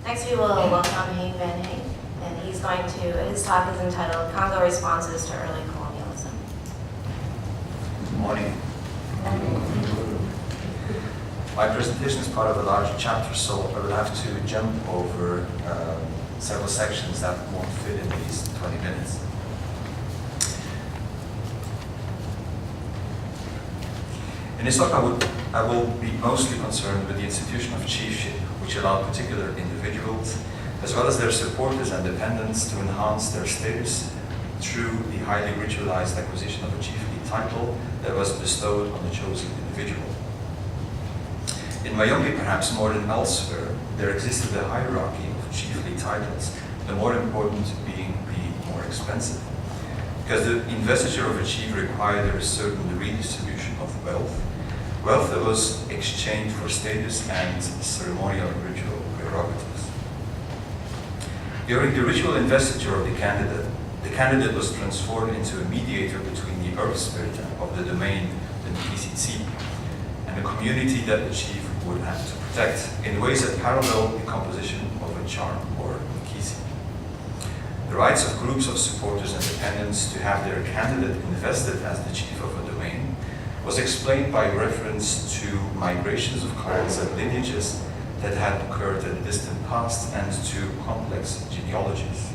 Next we will welcome Hein Vanhee, and his talk is entitled Kongo Responses to Early Colonialism. Good morning. My presentation is part of a larger chapter, so I will have to jump over several sections that won't fit in these 20 minutes. In this talk, I will be mostly concerned with the institution of chiefship, which allowed particular individuals, as well as their supporters and dependents, to enhance their status through the highly ritualized acquisition of a chiefly title that was bestowed on the chosen individual. In Mayombe, perhaps more than elsewhere, there existed a hierarchy of chiefly titles, the more important being the more expensive. Because the investiture of a chief required a certain redistribution of wealth that was exchanged for status and ceremonial and ritual prerogatives. During the ritual investiture of the candidate was transformed into a mediator between the earth spirit of the domain, the Nkisi, and the community that the chief would have to protect in ways that parallel the composition of a charm or Nkisi. The rights of groups of supporters and dependents to have their candidate invested as the chief of a domain was explained by reference to migrations of clans and lineages that had occurred in the distant past and to complex genealogies.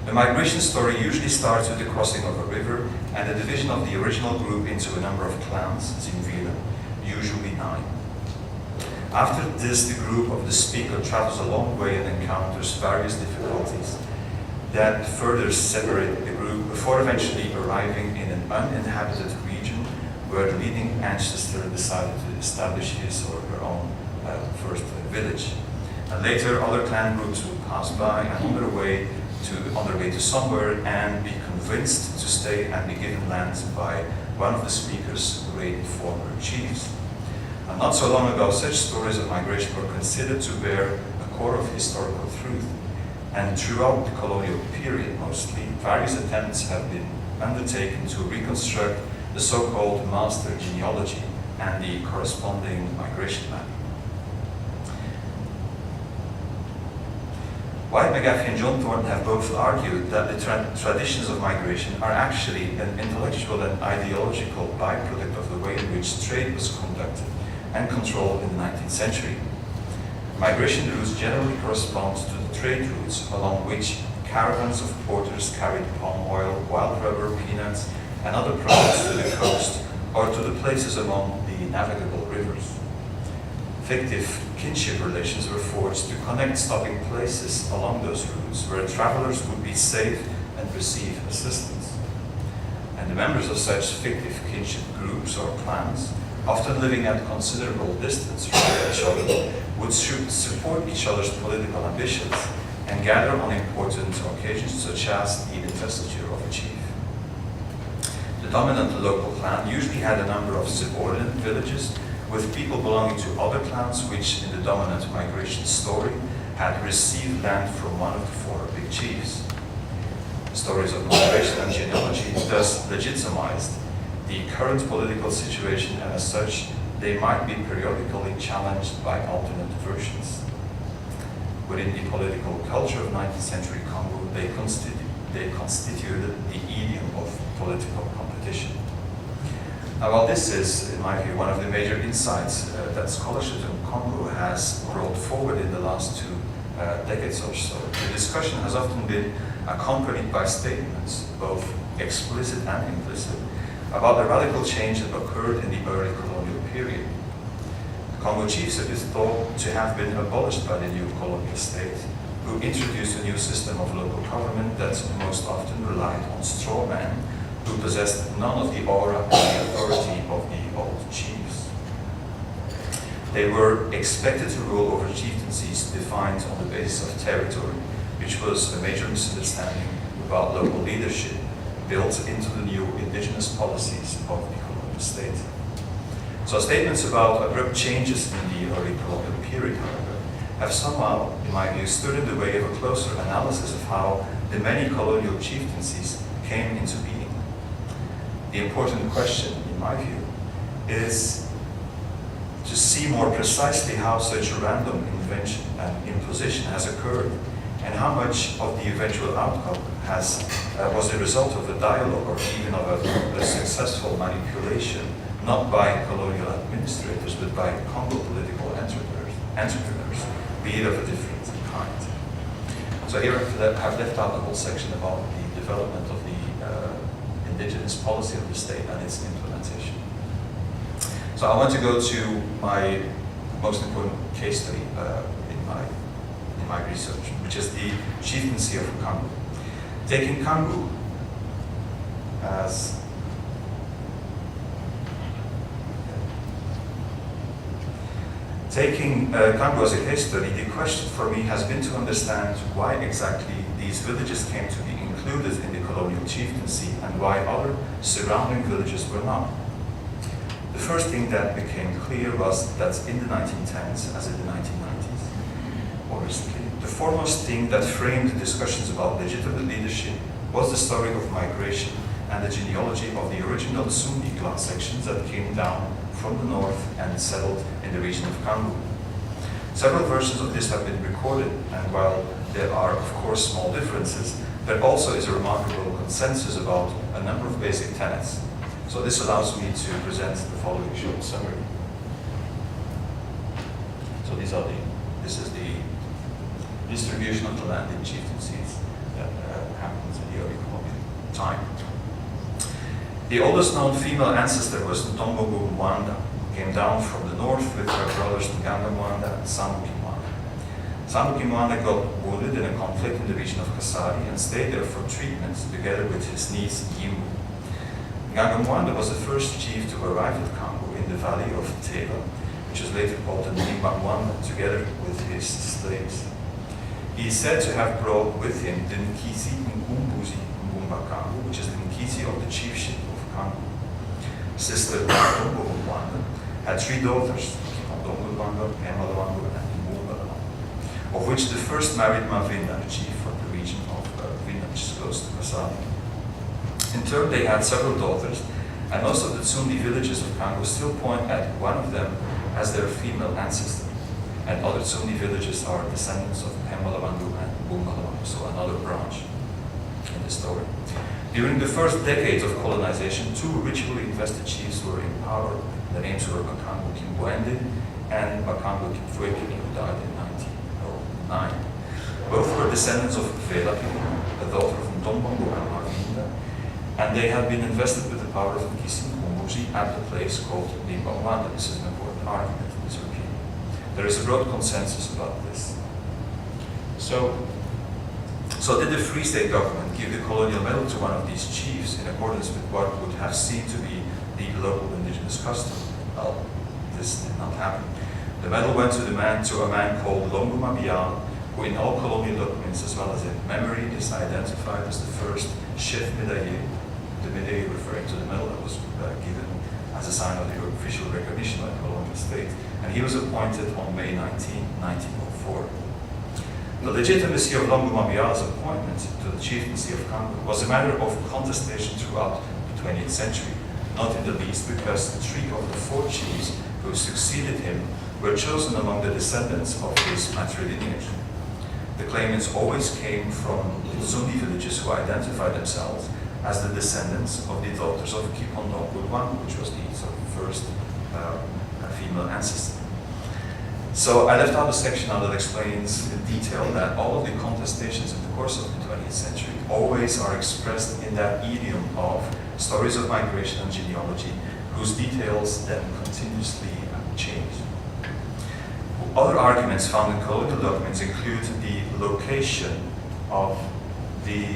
The migration story usually starts with the crossing of a river and the division of the original group into a number of clans, Zinvila, usually 9. After this, the group of the speaker travels a long way and encounters various difficulties that further separate the group before eventually arriving in an uninhabited region where the leading ancestor decided to establish his or her own first village. And later, other clan groups would pass by and on their way to somewhere and be convinced to stay and be given land by one of the speaker's great former chiefs. And not so long ago, such stories of migration were considered to bear a core of historical truth. And throughout the colonial period, mostly, various attempts have been undertaken to reconstruct the so-called master genealogy and the corresponding migration map. White, McGaffey, and John Thornton have both argued that the traditions of migration are actually an intellectual and ideological byproduct of the way in which trade was conducted and controlled in the 19th century. Migration routes generally correspond to the trade routes along which caravans of porters carried palm oil, wild rubber, peanuts, and other products to the coast or to the places along the navigable rivers. Fictive kinship relations were forged to connect stopping places along those routes where travelers would be safe and receive assistance. And the members of such fictive kinship groups or clans, often living at considerable distance from each other, would support each other's political ambitions and gather on important occasions such as the investiture of a chief. The dominant local clan usually had a number of subordinate villages with people belonging to other clans which, in the dominant migration story, had received land from one of the 4 big chiefs. Stories of migration and genealogy thus legitimized the current political situation, and as such, they might be periodically challenged by alternate versions. Within the political culture of 19th century Congo, they constituted the idiom of political competition. Now, while this is, in my view, one of the major insights that scholarship in Congo has brought forward in the last 2 decades or so, the discussion has often been accompanied by statements, both explicit and implicit, about the radical change that occurred in the early colonial period. The Congo chiefship is thought to have been abolished by the new colonial state, who introduced a new system of local government that most often relied on straw men who possessed none of the aura and the authority of the old chiefs. They were expected to rule over chieftaincies defined on the basis of territory, which was a major misunderstanding about local leadership built into the new indigenous policies of the colonial state. So statements about abrupt changes in the early colonial period, however, have somehow, in my view, stood in the way of a closer analysis of how the many colonial chieftaincies came into being. The important question, in my view, is to see more precisely how such a random invention and imposition has occurred, and how much of the eventual outcome was the result of a dialogue or even of a successful manipulation, not by colonial administrators, but by Congo political entrepreneurs, be it of a different kind. So here I've left out the whole section about the development of the indigenous policy of the state and its implementation. So I want to go to my most important case study in my research, which is the chieftaincy of Kongo. Taking Kongo as Kongo as a case study, the question for me has been to understand why exactly these villages came to be included in the colonial chieftaincy and why other surrounding villages were not. The first thing that became clear was that in the 1910s, as in the 1990s, more recently, the foremost thing that framed discussions about legitimate leadership was the story of migration and the genealogy of the original Tsundi clan sections that came down from the north and settled in the region of Kongo. Several versions of this have been recorded, and while there are of course small differences, there also is a remarkable consensus about a number of basic tenets. So this allows me to present the following short summary. So this is the distribution of the land in chieftaincies that happens in the early colonial time. The oldest known female ancestor was Ntombongo Mwanda, who came down from the north with her brothers Nganga Mwanda and Sambuki Mwanda. Sambuki Mwanda got wounded in a conflict in the region of Kasari and stayed there for treatment together with his niece Yimu. Nganga Mwanda was the first chief to arrive at Kongo in the valley of Teba, which was later called the Nimba Mwanda, together with his slaves. He is said to have brought with him the Nkisi Nkumbuzi Mbumba Kongo, which is the Nkisi of the chiefship of Kongo. Sister Ntombo Mwanda had 3 daughters, Kikondombo Mwanda, Pema Lwango, and Mbumba Lwango, of which the first married Mavinda, the chief of the region of Vinda, which is close to Kasari. In turn, they had several daughters, and most of the Tsundi villages of Kongo still point at one of them as their female ancestor. And other Tsundi villages are descendants of Pema Lwango and Mbumba Lwango, so another branch in the story. During the first decades of colonization, 2 ritually invested chiefs were in power. The names were Bakango Kimbwende and Bakango Kimbweke, who died in 1909. Both were descendants of Vela people, a daughter of Ntombongo and Mavinda, and they had been invested with the power of Nkisi Nkumbuzi at the place called Nimba Mwanda. This is an important argument in this opinion. There is a broad consensus about this. So did the Free State government give the colonial medal to one of these chiefs in accordance with what would have seemed to be the local indigenous custom? Well, this did not happen. The medal went to a man called Longo Mabiala, who in all colonial documents as well as in memory is identified as the first chef médaillé, the médaille referring to the medal that was given as a sign of the official recognition by the colonial state. And he was appointed on May 19, 1904. The legitimacy of Longo Mabiala's appointment to the chieftaincy of Kongo was a matter of contestation throughout the 20th century, not in the least because 3 of the 4 chiefs who succeeded him were chosen among the descendants of his matrilineage. The claimants always came from the Tsundi villages who identified themselves as the descendants of the daughters of Kipondongo Lwango, which was the first female ancestor. So I left out a section now that explains in detail that all of the contestations in the course of the 20th century always are expressed in that idiom of stories of migration and genealogy, whose details then continuously change. Other arguments found in colonial documents include the location of the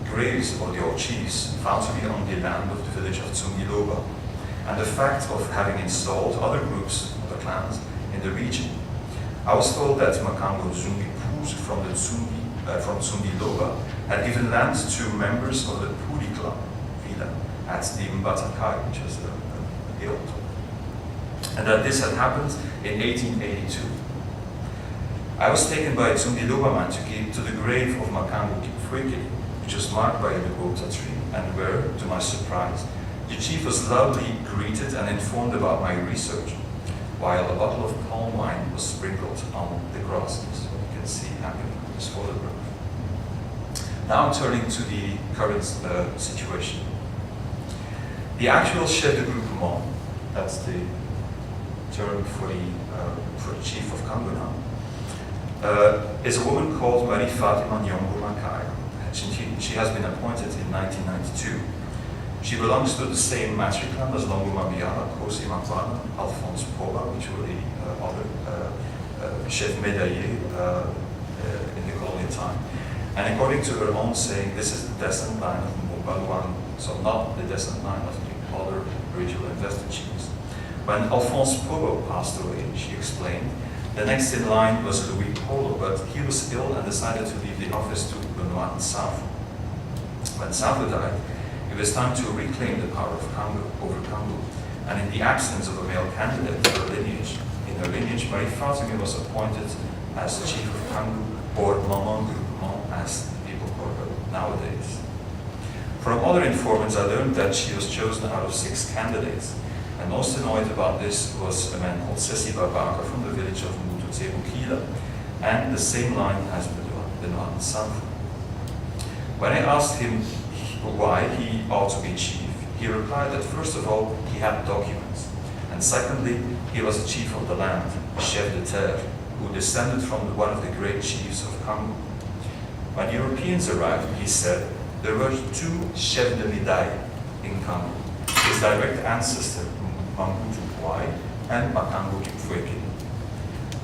graves of the old chiefs found to be on the land of the village of Tsungiloba, and the fact of having installed other groups, other clans, in the region. I was told that Makango Zumbi Puz from Tsungiloba had given land to members of the Puri clan, Vila, at the Mbatakai, which is a hill, and that this had happened in 1882. I was taken by a Tsungiloba man to the grave of Makango Kipfweke, which was marked by a Lugota tree, and where, to my surprise, the chief was loudly greeted and informed about my research. while a bottle of palm wine was sprinkled on the grass. This is what you can see happening in this photograph. Now turning to the current situation. The actual chef de groupement, that's the term for the chief of Kongo now, is a woman called Marie Fatima Nyongo Makai. She has been appointed in 1992. She belongs to the same master clan as Longo Mabiala, Kosi Makwana, Alphonse Poba, which were the other chef médaillé in the colonial time. And according to her own saying, this is the descent line of Mbaluan, so not the descent line of the other original invested chiefs. When Alphonse Pobo passed away, she explained, the next in line was Louis Polo, but he was ill and decided to leave the office to Benoit Nsafo. When Nsafo died, it was time to reclaim the power of Kongo over Kongo, and in the absence of a male candidate in her lineage, Marie Fatima was appointed as chief of Kongo, or Maman Groupement, as people call her nowadays. From other informants, I learned that she was chosen out of 6 candidates, and most annoyed about this was a man called Sessi Babaka from the village of Mututse-Bukila, and the same line as Benoit Nsafo. When I asked him why he ought to be chief, he replied that first of all, he had documents, and secondly, he was the chief of the land, chef de terre, who descended from one of the great chiefs of Kongo. When Europeans arrived, he said, there were 2 chefs de médaille in Kongo, his direct ancestor, Mambutu Bwai, and Makango Kipweke.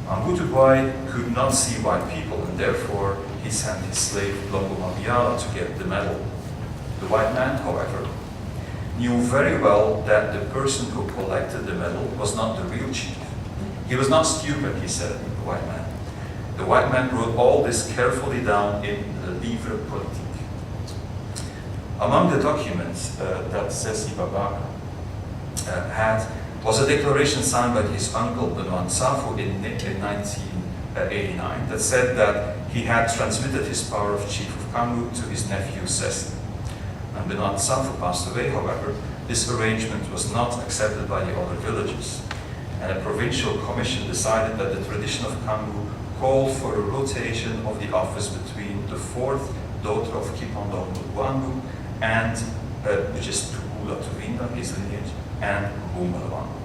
Mambutu Bwai could not see white people, and therefore he sent his slave Longo Mabiala to get the medal. The white man, however, knew very well that the person who collected the medal was not the real chief. He was not stupid, he said, the white man. The white man wrote all this carefully down in the Livre Politique. Among the documents that Sessi Babaka had was a declaration signed by his uncle Benoit Nsafo in 1989 that said that he had transmitted his power of chief of Kongo to his nephew Sessi. When Benoit Nsafo passed away, however, this arrangement was not accepted by the other villages, and a provincial commission decided that the tradition of Kongo called for a rotation of the office between the 4th daughter of Kipandon Luangu and which is Tukula Tuvinda, his lineage, and Mbumalawangu.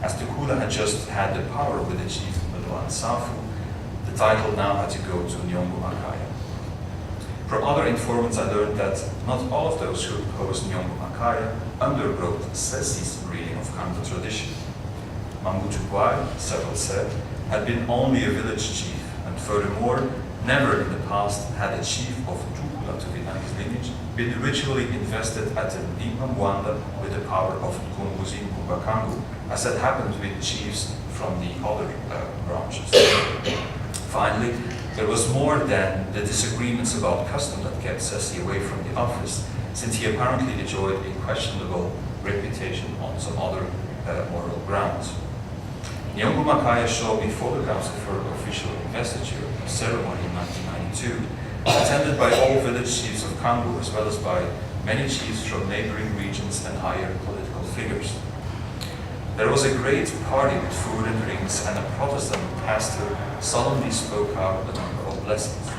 As Tukula had just had the power with the chief Benoit Nsafo, the title now had to go to Nyongo Makaya. From other informants, I learned that not all of those who opposed Nyongo Makaya underwrote Sessi's reading of Kongo tradition. Mambutu Bwai, several said, had been only a village chief, and furthermore, never in the past had a chief of Tukula Tuvinda's lineage been ritually invested at the Mwanda with the power of Kunguzin Kumbakangu, as had happened with chiefs from the other branches. Finally, there was more than the disagreements about custom that kept Sessi away from the office, since he apparently enjoyed a questionable reputation on some other moral grounds. Nyongo Makaya showed me photographs of her official investiture ceremony in 1992, attended by all village chiefs of Kongo, as well as by many chiefs from neighboring regions and higher political figures. There was a great party with food and drinks, and a Protestant pastor solemnly spoke out a number of blessings.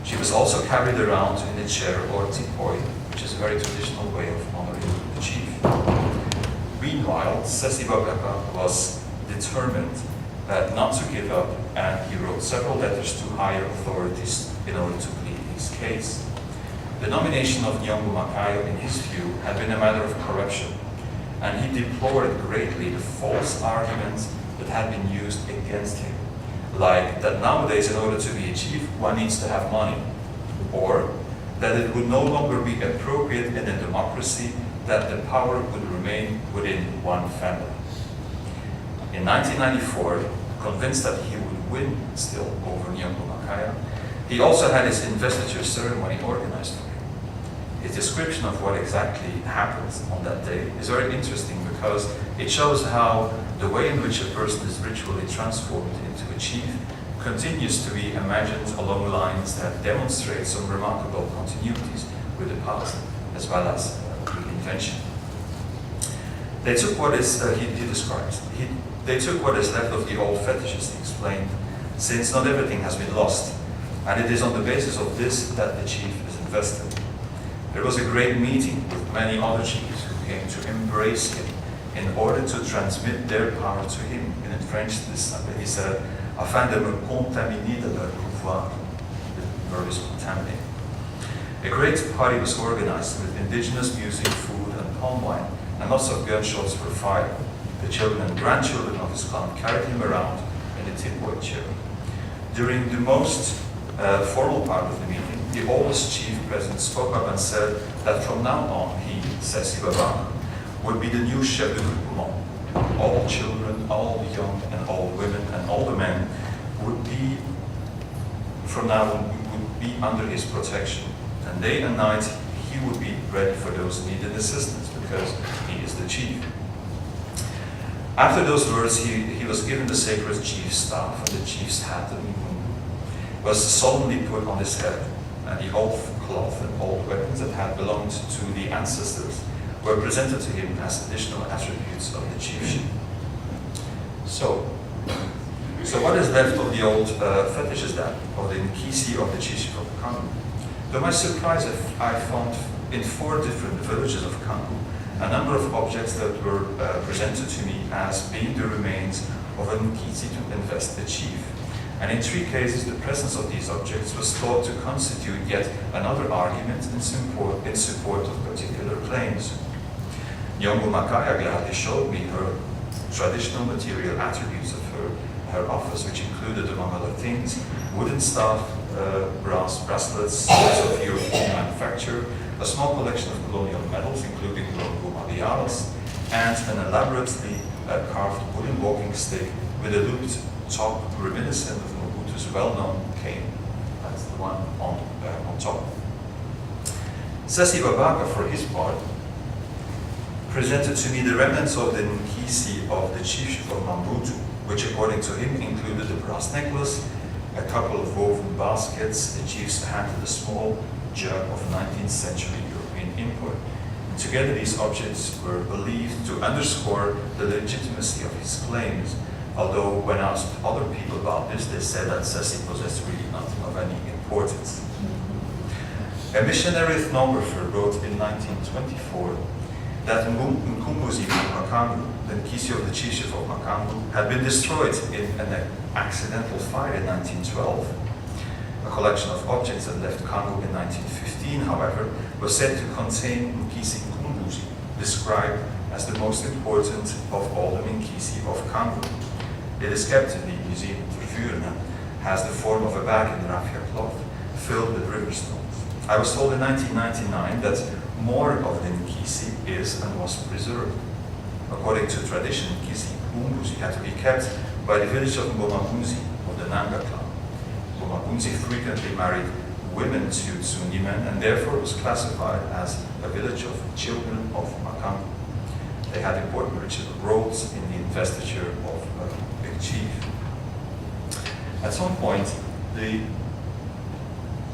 She was also carried around in a chair or tipoi, which is a very traditional way of honoring the chief. Meanwhile, Sessi Babaka was determined not to give up, and he wrote several letters to higher authorities in order to plead his case. The nomination of Nyongo Makaya, in his view, had been a matter of corruption, and he deplored greatly the false arguments that had been used against him, like that nowadays in order to be a chief one needs to have money, or that it would no longer be appropriate in a democracy that the power would remain within one family. In 1994, convinced that he would win still over Nyongo Makaya, he also had his investiture ceremony organized for him. His description of what exactly happened on that day is very interesting because it shows how the way in which a person is ritually transformed into a chief continues to be imagined along lines that demonstrate some remarkable continuities with the past as well as reinvention. They took what is he describes. They took what is left of the old fetishes, he explained, since not everything has been lost, and it is on the basis of this that the chief is invested. There was a great meeting with many other chiefs who came to embrace him in order to transmit their power to him. And in French, he said, afin de me contaminer de leur pouvoir. The verb is contaminate. A great party was organized with indigenous music, food, and palm wine, and lots of gunshots were fired. The children and grandchildren of his clan carried him around in a tin-boy chair. During the most formal part of the meeting, the oldest chief present spoke up and said that from now on he, Sessi Babana, would be the new chef de groupement. All children, all young and old women and all the men would be, from now on, would be under his protection. And day and night he would be ready for those who needed assistance because he is the chief. After those words, he was given the sacred chief's staff, and the chief's hat was solemnly put on his head, and the old cloth and old weapons that had belonged to the ancestors were presented to him as additional attributes of the chiefship. So what is left of the old fetishes then, of the Nkisi of the chiefship of Kongo? To my surprise, I found in 4 different villages of Kongo a number of objects that were presented to me as being the remains of a Nkisi to invest the chief. And in 3 cases, the presence of these objects was thought to constitute yet another argument in support of particular claims. Nyongo Makaya gladly showed me her traditional material attributes of her office, which included, among other things, wooden staff, brass bracelets, swords of European manufacture, a small collection of colonial medals, including Maliaras, and an elaborately carved wooden walking stick with a looped top reminiscent of Mobutu's well-known cane. That's the one on top. Sessi Babaka, for his part, presented to me the remnants of the Nkisi of the chiefship of Mambutu, which according to him included a brass necklace, a couple of woven baskets, the chief's hat and a small jug of 19th century European import. And together these objects were believed to underscore the legitimacy of his claims, although when asked other people about this, they said that Sessi possessed really nothing of any importance. A missionary ethnographer wrote in 1924 that Mkumbuzi Makangu, the Nkisi of the chiefship of Makangu, had been destroyed in an accidental fire in 1912. A collection of objects that left Kongo in 1915, however, was said to contain Nkisi Mkumbuzi, described as the most important of all the Nkisi of Kongo. It is kept in the Museum Vervuren and has the form of a bag in raffia cloth filled with river stones. I was told in 1999 that more of the Nkisi is and was preserved. According to tradition, Nkisi Mkumbuzi had to be kept by the village of Bona of the Nanga clan. Bona frequently married women to Zuni men and therefore was classified as a village of children of Makangu. They had important ritual roles in the investiture of a big chief. At some point, the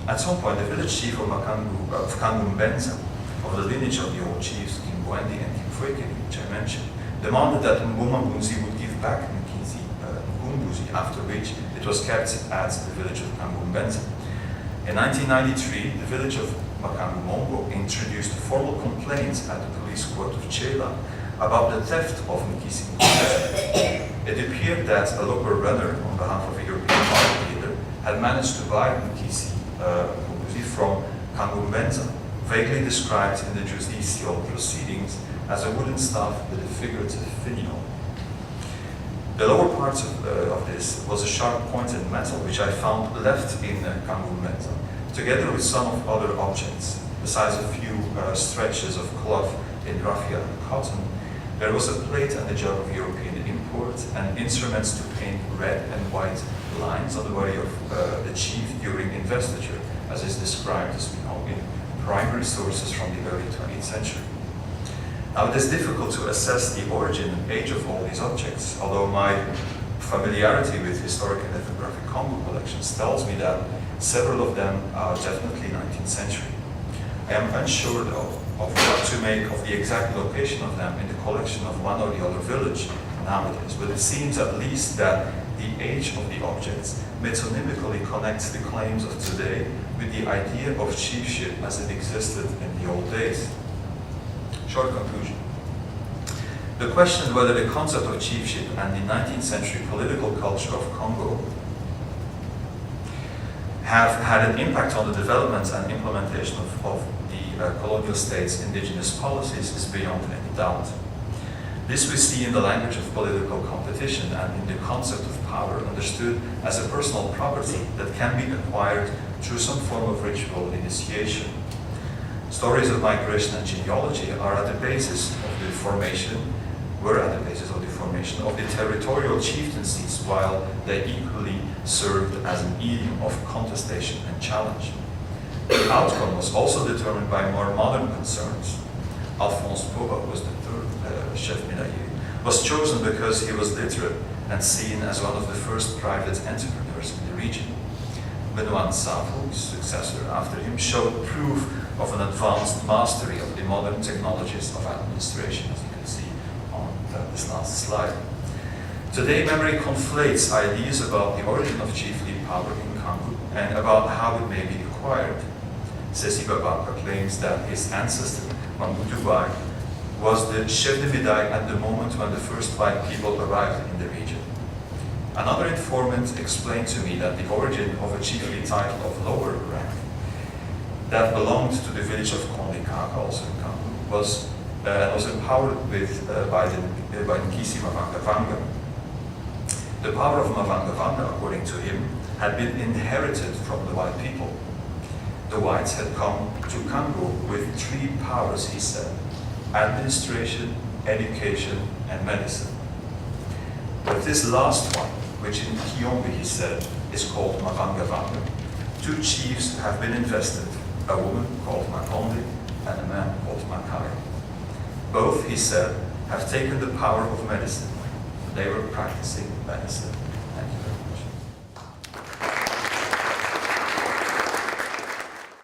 village chief of Kongo Mbenza, of the lineage of the old chiefs, King Bwendi and King Fuekeni, which I mentioned, demanded that Mbumabunzi would give back Nkisi Mkumbuzi, after which it was kept at the village of Kongo Mbenza. In 1993, the village of Makangu Mongo introduced formal complaints at the police court of Chela about the theft of Nkisi Mkumbuzi. It appeared that a local runner, on behalf of a European market dealer, had managed to buy Nkisi Mkumbuzi from Kongo Mbenza, vaguely described in the judicial proceedings as a wooden staff with a figurative finial. The lower part of this was a sharp-pointed metal which I found left in Kongo Mbenza, together with some of other objects. Besides a few stretches of cloth in raffia and cotton, there was a plate and a jug of European import and instruments to paint red and white lines on the body of the chief during investiture, as is described, as we know, in primary sources from the early 20th century. Now, it is difficult to assess the origin and age of all these objects, although my familiarity with historic and ethnographic Kongo collections tells me that several of them are definitely 19th century. I am unsure, though, of what to make of the exact location of them in the collection of one or the other village nowadays, but it seems at least that the age of the objects metonymically connects the claims of today with the idea of chiefship as it existed in the old days. Short conclusion. The question whether the concept of chiefship and the 19th century political culture of Congo have had an impact on the development and implementation of the colonial state's indigenous policies is beyond any doubt. This we see in the language of political competition and in the concept of power understood as a personal property that can be acquired through some form of ritual initiation. Stories of migration and genealogy were at the basis of the formation of the territorial chieftaincies, while they equally served as an idiom of contestation and challenge. The outcome was also determined by more modern concerns. Alphonse Poba was the third chef médaillé, was chosen because he was literate and seen as one of the first private entrepreneurs in the region. Benoit Nsavo, his successor after him, showed proof of an advanced mastery of the modern technologies of administration, as you can see on this last slide. Today, memory conflates ideas about the origin of chiefly power in Congo and about how it may be acquired. Sesi Babaka claims that his ancestor, Mamoutou Bai, was the chef de médaille at the moment when the first white people arrived in the region. Another informant explained to me that the origin of a chiefly title of lower rank that belonged to the village of Kondikaka, also in Congo, was empowered by Nkisi Mavanga Vanga. The power of Mavanga Vanga, according to him, had been inherited from the white people. The whites had come to Congo with three powers, he said: administration, education, and medicine. But this last one, which in Kiombe, he said, is called Mavanga Vanga, two chiefs have been invested, a woman called Makonde and a man called Makai. Both, he said, have taken the power of medicine. They were practicing medicine.